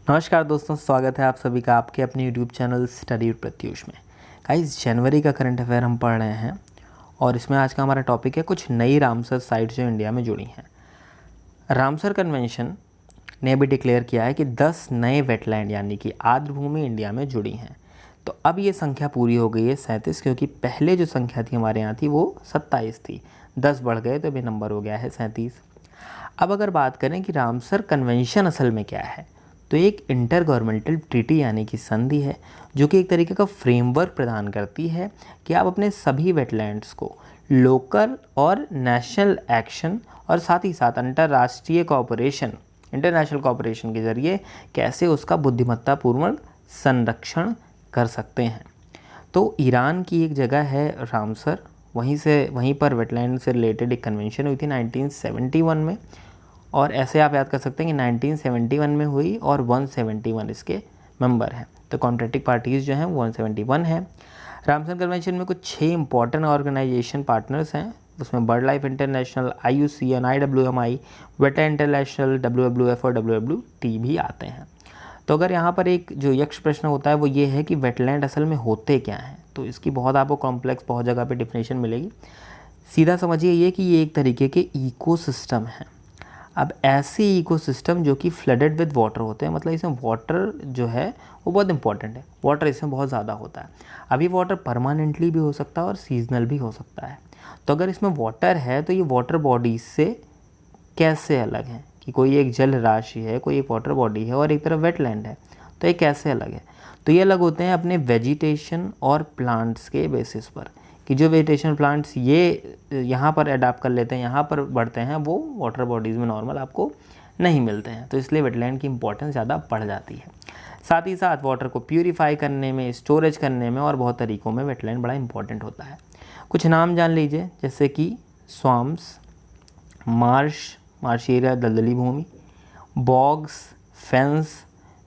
नमस्कार दोस्तों, स्वागत है आप सभी का आपके अपने YouTube channel study with Pratyush में। गाइस, जनवरी का करंट अफेयर हम पढ़ रहे हैं और इसमें आज का हमारा टॉपिक है कुछ नई रामसर साइट्स जो इंडिया में जुड़ी हैं। रामसर कन्वेंशन ने भी डिक्लेयर किया है कि 10 नए वेटलैंड यानी कि आर्द्र भूमि इंडिया में जुड़ी हैं। तो अब ये संख्या पूरी हो गई है 37, क्योंकि पहले जो संख्या थी हमारे यहाँ थी वो 27 थी, 10 बढ़ गए तो अभी नंबर हो गया है 37। अब अगर बात करें कि रामसर कन्वेंशन असल में क्या है, तो एक इंटर गवर्नमेंटल ट्रीटी यानी कि संधि है जो कि एक तरीके का फ्रेमवर्क प्रदान करती है कि आप अपने सभी वेटलैंड्स को लोकल और नेशनल एक्शन और साथ ही साथ अंतर्राष्ट्रीय कोऑपरेशन, इंटरनेशनल कोऑपरेशन के ज़रिए कैसे उसका बुद्धिमत्तापूर्वक संरक्षण कर सकते हैं। तो ईरान की एक जगह है रामसर, वहीं पर वेटलैंड से रिलेटेड एक कन्वेंशन हुई थी 1971 में, और ऐसे आप याद कर सकते हैं कि 1971 में हुई और 171 इसके मेंबर हैं। तो कॉन्ट्रैक्टिंग पार्टीज़ जो हैं 171 है। रामसर कन्वेंशन में कुछ 6 इंपॉर्टेंट ऑर्गेनाइजेशन पार्टनर्स हैं। उसमें bird life international, IUCN, IWMI, वेटा इंटरनेशनल, WWF और WWT भी आते हैं। तो अगर यहाँ पर एक जो यक्ष प्रश्न होता है वो ये है कि वेटलैंड असल में होते क्या हैं, तो इसकी बहुत आपको कॉम्प्लेक्स बहुत जगह पे डिफिनेशन मिलेगी। सीधा समझिए ये कि ये एक तरीके के इकोसिस्टम हैं। अब ऐसे इकोसिस्टम जो कि फ्लडेड विद वाटर होते हैं, मतलब इसमें वाटर जो है वो बहुत इंपॉर्टेंट है, वाटर इसमें बहुत ज़्यादा होता है। अब ये वाटर परमानेंटली भी हो सकता है और सीजनल भी हो सकता है। तो अगर इसमें वाटर है तो ये वाटर बॉडीज से कैसे अलग है कि कोई एक जल राशि है, कोई एक वाटर बॉडी है और एक तरफ वेटलैंड है, तो ये कैसे अलग है? तो ये अलग होते हैं अपने वेजिटेशन और प्लांट्स के बेसिस पर, कि जो वेजिटेशन प्लांट्स ये यहाँ पर अडाप्ट कर लेते हैं, यहाँ पर बढ़ते हैं, वो वाटर बॉडीज़ में नॉर्मल आपको नहीं मिलते हैं। तो इसलिए वेटलैंड की इंपॉर्टेंस ज़्यादा बढ़ जाती है। साथ ही साथ वाटर को प्यूरीफाई करने में, स्टोरेज करने में और बहुत तरीक़ों में वेटलैंड बड़ा इंपॉर्टेंट होता है। कुछ नाम जान लीजिए, जैसे कि स्वाम्स, मार्श एरिया दलदली भूमि, बॉग्स, फेंस,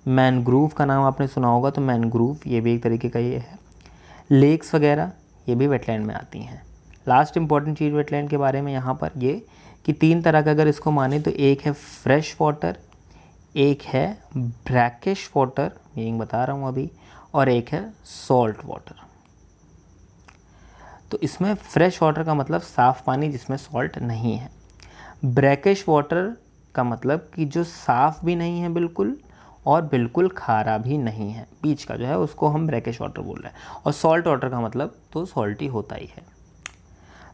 मैनग्रूव का नाम आपने सुना होगा, तो मैनग्रूव ये भी एक तरीके का ये है। लेक्स वगैरह ये भी वेटलैंड में आती हैं। लास्ट इंपॉर्टेंट चीज़ वेटलैंड के बारे में यहाँ पर ये कि 3 तरह का अगर इसको माने तो एक है फ्रेश वाटर, एक है ब्रैकिश वाटर, मीनिंग बता रहा हूँ अभी, और एक है सॉल्ट वाटर। तो इसमें फ्रेश वाटर का मतलब साफ़ पानी जिसमें सॉल्ट नहीं है। ब्रैकिश वाटर का मतलब कि जो साफ़ भी नहीं है बिल्कुल और बिल्कुल खारा भी नहीं है, बीच का जो है उसको हम ब्रैकिश वाटर बोल रहे हैं। और सॉल्ट वाटर का मतलब तो सॉल्टी होता ही है।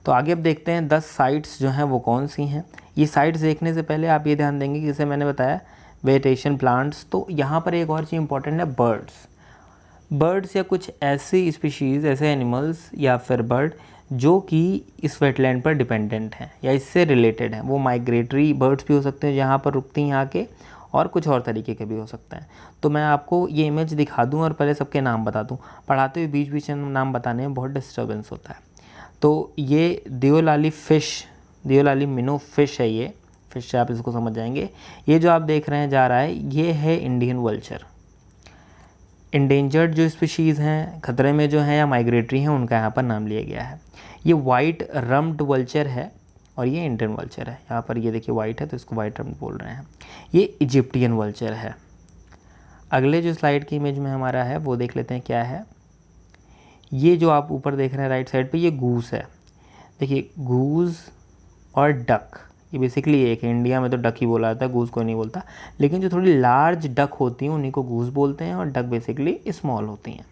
तो आगे अब देखते हैं 10 साइट्स जो हैं वो कौन सी हैं। ये साइट्स देखने से पहले आप ये ध्यान देंगे कि जैसे मैंने बताया वेजिटेशन प्लांट्स, तो यहाँ पर एक और चीज़ इंपॉर्टेंट है बर्ड्स या कुछ ऐसी स्पीशीज़, ऐसे एनिमल्स या फिर बर्ड जो कि इस वेटलैंड पर डिपेंडेंट हैं या इससे रिलेटेड हैं। वो माइग्रेटरी बर्ड्स भी हो सकते हैं जहाँ पर रुकती हैं आके, और कुछ और तरीके के भी हो सकते हैं। तो मैं आपको ये इमेज दिखा दूं और पहले सबके नाम बता दूं। पढ़ाते हुए बीच बीच में नाम बताने में बहुत डिस्टर्बेंस होता है। तो ये दियोलाली मिनो फिश है। ये फिश से आप इसको समझ जाएंगे। ये जो आप देख रहे हैं जा रहा है, ये है इंडियन वल्चर। इंडेंजर्ड जो स्पीशीज़ हैं, खतरे में जो हैं या माइग्रेटरी हैं, उनका यहाँ पर नाम लिया गया है। ये वाइट रम्ड वल्चर है और ये इंडियन वल्चर है। यहाँ पर ये देखिए वाइट है तो इसको वाइट रम्ड बोल रहे हैं। ये इजिप्टियन वल्चर है। अगले जो स्लाइड की इमेज में हमारा है वो देख लेते हैं क्या है। ये जो आप ऊपर देख रहे हैं राइट साइड पे, ये गूस है। देखिए गूस और डक, ये बेसिकली एक है। इंडिया में तो डक ही बोला जाता है, गूस कोई नहीं बोलता। लेकिन जो थोड़ी लार्ज डक होती हैं उन्हीं को गूस बोलते हैं और डक बेसिकली स्मॉल होती हैं।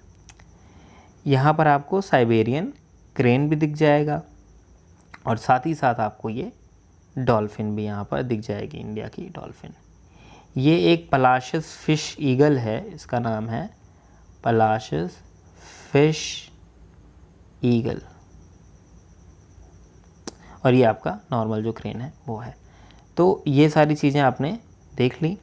यहाँ पर आपको साइबेरियन क्रेन भी दिख जाएगा और साथ ही साथ आपको ये डॉल्फिन भी यहाँ पर दिख जाएगी, इंडिया की डॉल्फिन। ये एक पलाशस फिश ईगल है, इसका नाम है पलाशस फिश ईगल, और ये आपका नॉर्मल जो क्रेन है वो है। तो ये सारी चीज़ें आपने देख ली।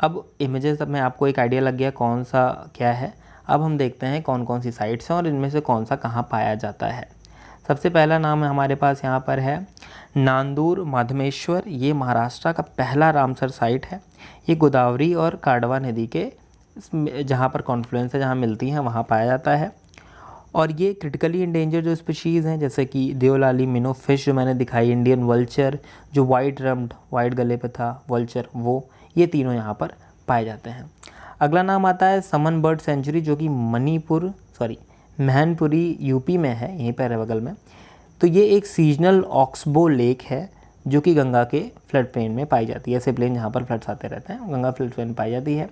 अब इमेजेस में आपको एक आइडिया लग गया कौन सा क्या है। अब हम देखते हैं कौन कौन सी साइट्स हैं और इनमें से कौन सा कहाँ पाया जाता है। सबसे पहला नाम हमारे पास यहाँ पर है नांदूर माधमेश्वर। ये महाराष्ट्र का पहला रामसर साइट है। ये गोदावरी और कांडवा नदी के जहाँ पर कॉन्फ्लुएंस है, जहाँ मिलती हैं, वहाँ पाया जाता है। और ये क्रिटिकली इंडेंजर जो स्पीशीज़ हैं, जैसे कि देवलाली मिनो फिश जो मैंने दिखाई, इंडियन वल्चर जो वाइट रम्ड वाइट गले पे था वल्चर, वो ये तीनों यहाँ पर पाए जाते हैं। अगला नाम आता है समन बर्ड सेंचुरी, जो कि मैनपुरी यूपी में है, यहीं पर है बगल में। तो ये एक सीजनल ऑक्सबो लेक है जो कि गंगा के फ्लड प्लेन में पाई जाती है। ऐसे प्लेन जहाँ पर फ्लड्स आते रहते हैं, गंगा फ्लड प्लेन में पाई जाती है।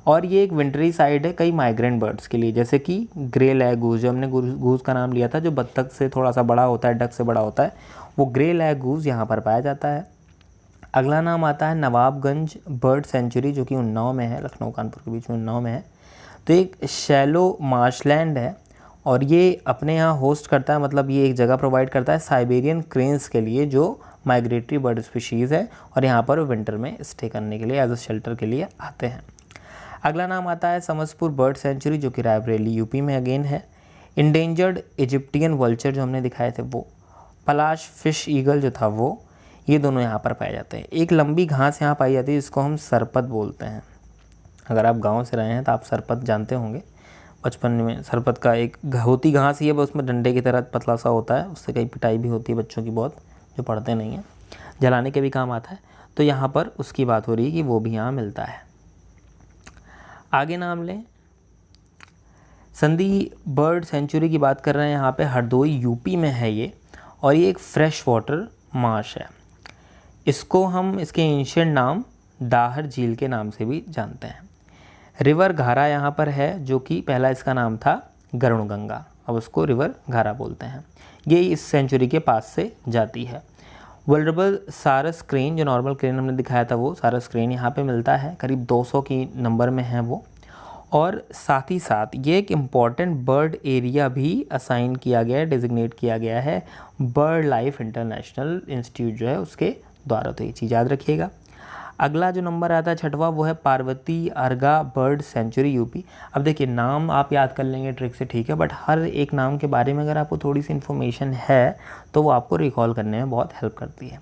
और ये एक विंटरी साइड है कई माइग्रेंट बर्ड्स के लिए, जैसे कि ग्रे लैग गूज, जो हमने गूज का नाम लिया था, जो बत्तख से थोड़ा सा बड़ा होता है, डक से बड़ा होता है, वो ग्रे लैग गूज यहाँ पर पाया जाता है। अगला नाम आता है नवाबगंज बर्ड सेंचुरी, जो कि उन्नाव में है, लखनऊ कानपुर के बीच में उन्नाव में है। तो एक शैलो मार्शलैंड है और ये अपने यहाँ होस्ट करता है, मतलब ये एक जगह प्रोवाइड करता है साइबेरियन क्रेन्स के लिए, जो माइग्रेटरी बर्ड स्पीशीज़ है और यहाँ पर विंटर में स्टे करने के लिए एज अ शेल्टर के लिए आते हैं। अगला नाम आता है समसपुर बर्ड सेंचुरी, जो कि रायबरेली यूपी में अगेन है। इंडेंजर्ड इजिप्टियन वल्चर जो हमने दिखाए थे वो, पलाश फिश ईगल जो था वो, ये दोनों यहाँ पर पाए जाते हैं। एक लंबी घास यहाँ पाई जाती है जिसको हम सरपत बोलते हैं। अगर आप गांव से रहे हैं तो आप सरपत जानते होंगे, बचपन में सरपत का एक होती घास ही है, बस उसमें डंडे की तरह पतला सा होता है, उससे कई पिटाई भी होती है बच्चों की बहुत, जो पढ़ते नहीं हैं, जलाने के भी काम आता है। तो यहाँ पर उसकी बात हो रही है कि वो भी यहाँ मिलता है। आगे नाम लें, संदी बर्ड सेंचुरी की बात कर रहे हैं, यहाँ पे हरदोई यूपी में है ये, और ये एक फ्रेश वाटर मार्श है। इसको हम इसके एंशिएंट नाम दाहर झील के नाम से भी जानते हैं। रिवर घारा यहाँ पर है, जो कि पहला इसका नाम था गरुणगंगा, अब उसको रिवर घारा बोलते हैं। ये इस सेंचुरी के पास से जाती है। वल्नरेबल सारस क्रेन, जो नॉर्मल क्रेन हमने दिखाया था वो सारस क्रेन यहाँ पे मिलता है, करीब 200 की नंबर में है वो। और साथ ही साथ ये एक इम्पॉर्टेंट बर्ड एरिया भी असाइन किया गया है, डिजिग्नेट किया गया है बर्ड लाइफ इंटरनेशनल इंस्टीट्यूट जो है उसके द्वारा, तो ये चीज़ याद रखिएगा। अगला जो नंबर आता है छठवां, वो है पार्वती अर्गा बर्ड सेंचुरी यूपी। अब देखिए नाम आप याद कर लेंगे ट्रिक से, ठीक है, बट हर एक नाम के बारे में अगर आपको थोड़ी सी इन्फॉर्मेशन है तो वो आपको रिकॉल करने में बहुत हेल्प करती है।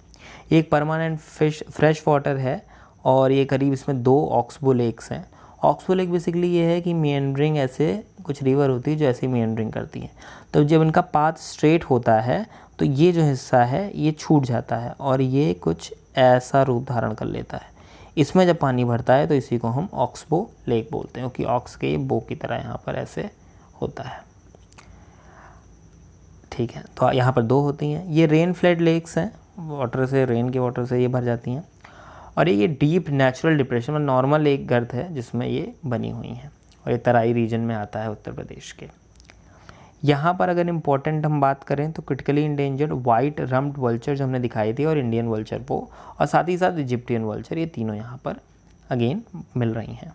ये एक परमानेंट फ्रेश वाटर है और ये करीब इसमें 2 ऑक्सबो लेक्स हैं। ऑक्सबो लेक बेसिकली ये है कि मिएंडरिंग ऐसे कुछ रिवर होती है जो ऐसे मिएंडरिंग करती है, तो जब इनका पाथ स्ट्रेट होता है तो ये जो हिस्सा है ये छूट जाता है और ये कुछ ऐसा रूप धारण कर लेता है। इसमें जब पानी भरता है तो इसी को हम ऑक्सबो लेक बोलते हैं, क्योंकि ऑक्स के बो की तरह यहाँ पर ऐसे होता है, ठीक है। तो यहाँ पर 2 होती हैं। ये रेन फ्लड लेक्स हैं, वाटर से, रेन के वाटर से ये भर जाती हैं। और ये डीप नेचुरल डिप्रेशन में नॉर्मल एक गर्त है जिसमें ये बनी हुई हैं, और ये तराई रीजन में आता है उत्तर प्रदेश के। यहाँ पर अगर इम्पोर्टेंट हम बात करें तो critically endangered white rumped vulture जो हमने दिखाई थी, और इंडियन वल्चर वो, और साथ ही साथ इजिप्टियन वल्चर, ये तीनों यहाँ पर अगेन मिल रही हैं।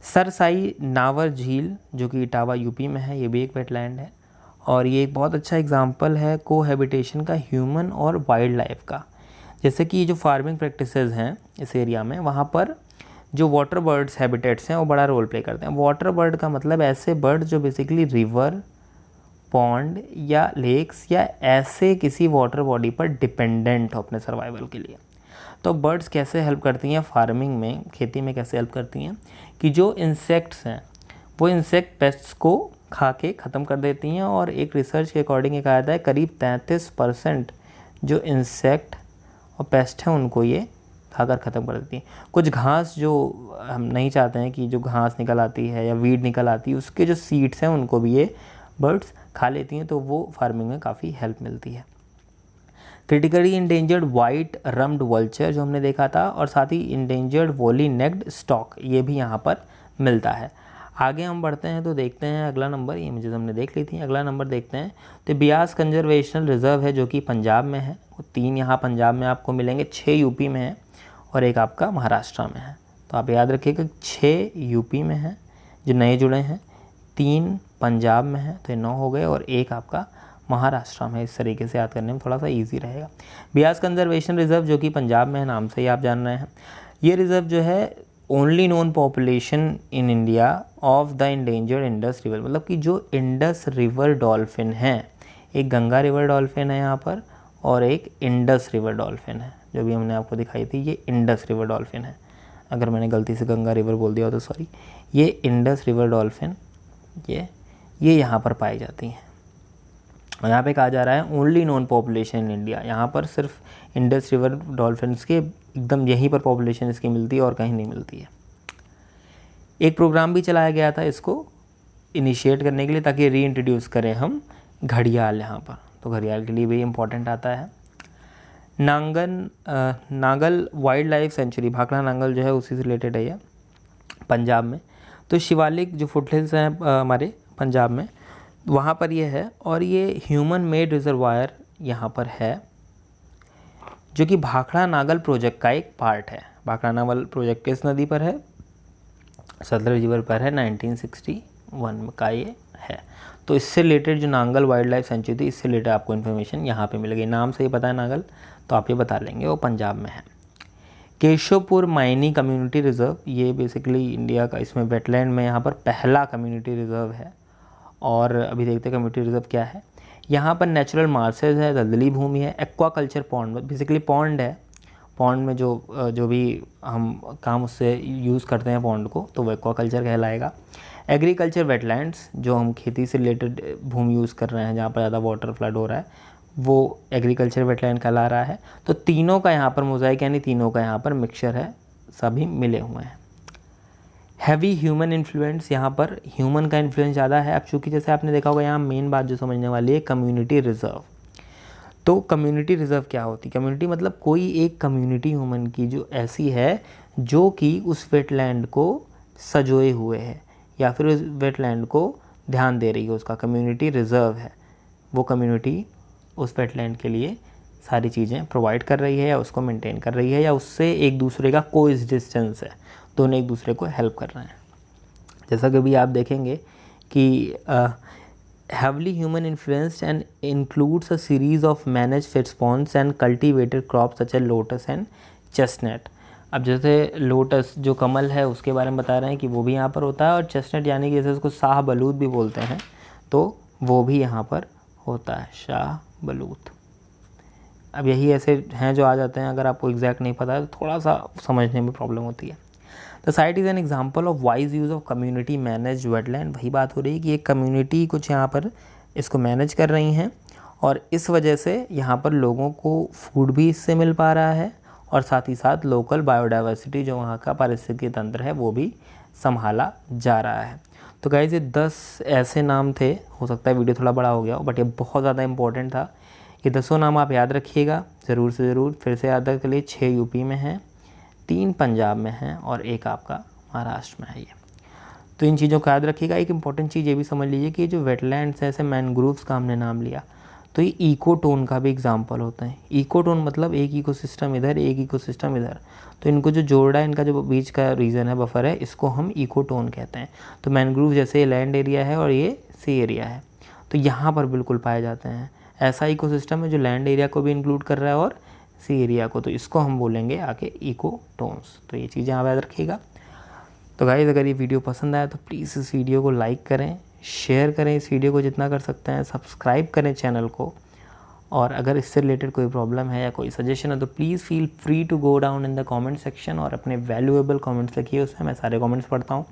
सरसाई नावर झील जो कि इटावा यूपी में है, ये भी एक वेटलैंड है और ये एक बहुत अच्छा एग्जाम्पल है कोहैबिटेशन का ह्यूमन और वाइल्ड लाइफ का। जैसे कि जो फार्मिंग प्रैक्टिसेस हैं इस एरिया में, वहाँ पर जो वाटर बर्ड्स हैबिटेट्स हैं वो बड़ा रोल प्ले करते हैं। वाटर बर्ड का मतलब ऐसे बर्ड जो बेसिकली रिवर, पॉन्ड या लेक्स या ऐसे किसी वाटर बॉडी पर डिपेंडेंट हो अपने सर्वाइवल के लिए। तो बर्ड्स कैसे हेल्प करती हैं फार्मिंग में, खेती में कैसे हेल्प करती हैं कि जो इंसेक्ट्स हैं वो इंसेक्ट पेस्ट्स को खा के ख़त्म कर देती हैं, और एक रिसर्च के अकॉर्डिंग ये कहा जाता है करीब 33% जो इंसेक्ट और पेस्ट हैं उनको ये खाकर ख़त्म कर देती हैं। कुछ घास जो हम नहीं चाहते हैं कि जो घास निकल आती है या वीड निकल आती है, उसके जो सीड्स हैं उनको भी ये बर्ड्स खा लेती हैं, तो वो फार्मिंग में काफ़ी हेल्प मिलती है। Critically endangered white rumped vulture जो हमने देखा था, और साथ ही इंडेंजर्ड वोली नेक्ड स्टॉक, ये भी यहाँ पर मिलता है। आगे हम बढ़ते हैं तो देखते हैं अगला नंबर, ये मुझे हमने देख ली थी, अगला नंबर देखते हैं तो ब्यास कंजर्वेशनल रिजर्व है जो कि पंजाब में है। वो 3 यहाँ पंजाब में आपको मिलेंगे, 6 यूपी में है और एक आपका महाराष्ट्र में है। तो आप याद रखिएगा 6 यूपी में है जो नए जुड़े हैं, 3 पंजाब में है तो ये 9 हो गए, और एक आपका महाराष्ट्र में है। इस तरीके से याद करने में थोड़ा सा ईजी रहेगा। ब्यास कंजर्वेशन रिजर्व जो कि पंजाब में है, नाम से ही आप जान रहे हैं। ये रिजर्व जो है only known population in India of the endangered Indus river, मतलब कि जो इंडस रिवर डॉल्फिन है, एक गंगा रिवर डॉल्फिन है यहाँ पर और एक इंडस रिवर डॉल्फिन है, जो भी हमने आपको दिखाई थी ये इंडस रिवर डॉल्फिन है। अगर मैंने गलती से गंगा रिवर बोल दिया हो तो सॉरी। ये इंडस रिवर डॉल्फिन ये यहाँ पर पाई जाती हैं, और यहाँ पे कहा जा रहा है only known population in India. यहाँ पर सिर्फ इंडस रिवर डॉल्फिन्स के एकदम यहीं पर पॉपुलेशन इसकी मिलती है और कहीं नहीं मिलती है। एक प्रोग्राम भी चलाया गया था इसको इनिशिएट करने के लिए, ताकि री इंट्रोड्यूस करें हम घड़ियाल यहाँ पर। तो घड़ियाल के लिए भी इम्पोर्टेंट आता है। Nangal wild life sanctuary, Bhakra Nangal जो है उसी से रिलेटेड है ये, पंजाब में। तो शिवालिक जो फुटहिल्स हैं हमारे पंजाब में, वहाँ पर ये है। और ये ह्यूमन मेड रिजर्वायर यहाँ पर है, जो कि भाखड़ा नागल प्रोजेक्ट का एक पार्ट है। भाखड़ा नागल प्रोजेक्ट किस नदी पर है? सतलज रिवर पर है, 1961 का ये है। तो इससे रिलेटेड जो नांगल वाइल्ड लाइफ सेंचुरी थी, इससे रिलेटेड आपको इन्फॉर्मेशन यहाँ पे मिलेगी। नाम से ही पता है नांगल, तो आप ये बता लेंगे, वो पंजाब में है। केशवपुर माइनी कम्युनिटी रिजर्व, ये बेसिकली इंडिया का, इसमें वेटलैंड में यहाँ पर पहला कम्युनिटी रिजर्व है। और अभी देखते हैं कम्युनिटी रिजर्व क्या है। यहाँ पर नेचुरल मार्सेज है, दलदली भूमि है, एक्वाकल्चर पॉन्ड, बेसिकली पॉन्ड है। पॉन्ड में जो भी हम काम उससे यूज़ करते हैं पॉन्ड को, तो वो एक्वाकल्चर कहलाएगा। एग्रीकल्चर वेटलैंड्स, जो हम खेती से रिलेटेड भूमि यूज़ कर रहे हैं, जहाँ पर ज़्यादा वाटर फ्लड हो रहा है, वो एग्रीकल्चर वेटलैंड कहला रहा है। तो तीनों का यहाँ पर मोज़ाइक, यानी तीनों का यहाँ पर मिक्सचर है, सभी मिले हुए हैं। हैवी ह्यूमन इन्फ्लुएंस, यहाँ पर ह्यूमन का इन्फ्लुएंस ज़्यादा है। अब चूँकि जैसे आपने देखा होगा, यहाँ मेन बात जो समझने वाली है, कम्युनिटी रिजर्व। तो कम्युनिटी रिजर्व क्या होती है? कम्युनिटी मतलब कोई एक कम्युनिटी ह्यूमन की जो ऐसी है, जो कि उस वेटलैंड को सजोए हुए है, या फिर उस वेटलैंड को ध्यान दे रही है, उसका कम्युनिटी रिजर्व है। वो कम्युनिटी उस वेटलैंड के लिए सारी चीज़ें प्रोवाइड कर रही है, या उसको मेंटेन कर रही है, या उससे एक दूसरे का कोएग्जिस्टेंस है, दोनों एक दूसरे को हेल्प कर रहे हैं। जैसा कि भी आप देखेंगे कि heavily human influenced and includes a series of managed fish ponds and cultivated crops such as lotus and chestnut। अब जैसे लोटस जो कमल है उसके बारे में बता रहे हैं कि वो भी यहाँ पर होता है, और चेस्टनट यानी कि जैसे उसको शाह बलूत भी बोलते हैं, तो वो भी यहाँ पर होता है, शाह बलूत। अब यही ऐसे हैं जो आ जाते हैं, अगर आपको एग्जैक्ट नहीं पता है तो थोड़ा सा समझने में प्रॉब्लम होती है। The site is an example of wise use of community manage wetland. वही बात हो रही है कि एक कम्युनिटी कुछ यहाँ पर इसको मैनेज कर रही हैं, और इस वजह से यहाँ पर लोगों को फूड भी इससे मिल पा रहा है, और साथ ही साथ लोकल बायोडाइवर्सिटी जो वहाँ का पारिस्थितिकी तंत्र है वो भी संभाला जा रहा है। तो गाइस ये 10 ऐसे नाम थे, हो सकता है वीडियो थोड़ा बड़ा हो गया हो, बट ये बहुत ज़्यादा इंपॉर्टेंट था। ये 10 नाम आप याद रखिएगा ज़रूर से ज़रूर। फिर से याद रख लिए, 6 यूपी में हैं, 3 पंजाब में हैं, और 1 आपका महाराष्ट्र में है ये। तो इन चीज़ों को याद रखिएगा। एक इंपॉर्टेंट चीज़ ये भी समझ लीजिए कि जो वेटलैंड्स हैं, ऐसे मैनग्रोव्स का हमने नाम लिया, तो ये इकोटोन का भी एग्जाम्पल होता है। इकोटोन मतलब एक इकोसिस्टम इधर, एक इकोसिस्टम इधर, तो इनको जो जोड़ रहा है, इनका जो बीच का रीजन है, बफर है, इसको हम इकोटोन कहते हैं। तो मैनग्रोव जैसे लैंड एरिया है और ये सी एरिया है, तो यहाँ पर बिल्कुल पाए जाते हैं। ऐसा इकोसिस्टम है जो लैंड एरिया को भी इंक्लूड कर रहा है और सी एरिया को, तो इसको हम बोलेंगे आके इकोटोन्स। तो ये चीज़ें आप याद रखिएगा। तो गाइस अगर ये वीडियो पसंद आया तो प्लीज़ इस वीडियो को लाइक करें, शेयर करें इस वीडियो को जितना कर सकते हैं, सब्सक्राइब करें चैनल को। और अगर इससे रिलेटेड कोई प्रॉब्लम है या कोई सजेशन है तो please feel free to go down in the comment section और अपने वैल्यूएबल कमेंट्स लिखिए, उसमें मैं सारे कमेंट्स पढ़ता हूँ।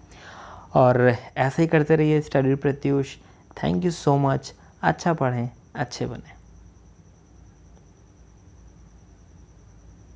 और ऐसे ही करते रहिए study Pratyush. Thank you so much. अच्छा पढ़ें, अच्छे बने।